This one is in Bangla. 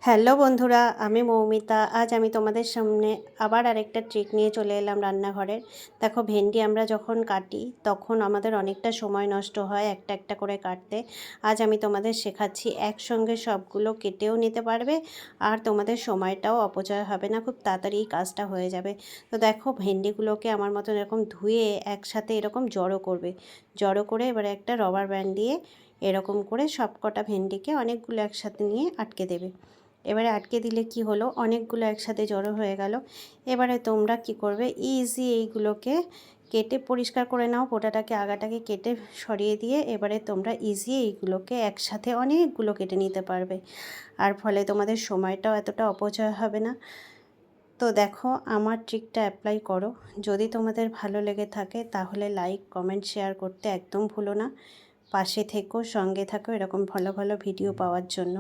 হ্যালো বন্ধুরা, আমি মৌমিতা। আজ আমি তোমাদের সামনে আবার আরেকটা ট্রিক নিয়ে চলে এলাম রান্নাঘরের। দেখো, ভেন্ডি আমরা যখন কাটি তখন আমাদের অনেকটা সময় নষ্ট হয় একটা একটা করে কাটতে। আজ আমি তোমাদের শেখাচ্ছি, একসঙ্গে সবগুলো কেটেও নিতে পারবে আর তোমাদের সময়টাও অপচয় হবে না, খুব তাড়াতাড়ি কাজটা হয়ে যাবে। তো দেখো, ভেন্ডিগুলোকে আমার মতন এরকম ধুয়ে একসাথে এরকম জড়ো করবে। জড়ো করে এবারে একটা রবার ব্যান্ড দিয়ে এরকম করে সব কটা ভেন্ডিকে অনেকগুলো একসাথে নিয়ে আটকে দেবে। এবারে আটকে দিলে কি হলো, অনেকগুলো একসাথে জড়ো হয়ে গেল। এবারে তোমরা কি করবে, ইজি এইগুলোকে কেটে পরিষ্কার করে নাও, পোটাটাকে আগাটাকে কেটে সরিয়ে দিয়ে এবারে তোমরা ইজি এইগুলোকে একসাথে অনেকগুলো কেটে নিতে পারবে। আর ফলে তোমাদের সময়টাও এতটা অপচয় হবে না। তো দেখো, আমার ট্রিকটা অ্যাপ্লাই করো। যদি তোমাদের ভালো লেগে থাকে তাহলে লাইক, কমেন্ট, শেয়ার করতে একদম ভুলো না। পাশে থেকো, সঙ্গে থাকো এরকম ভালো ভালো ভিডিও পাওয়ার জন্য।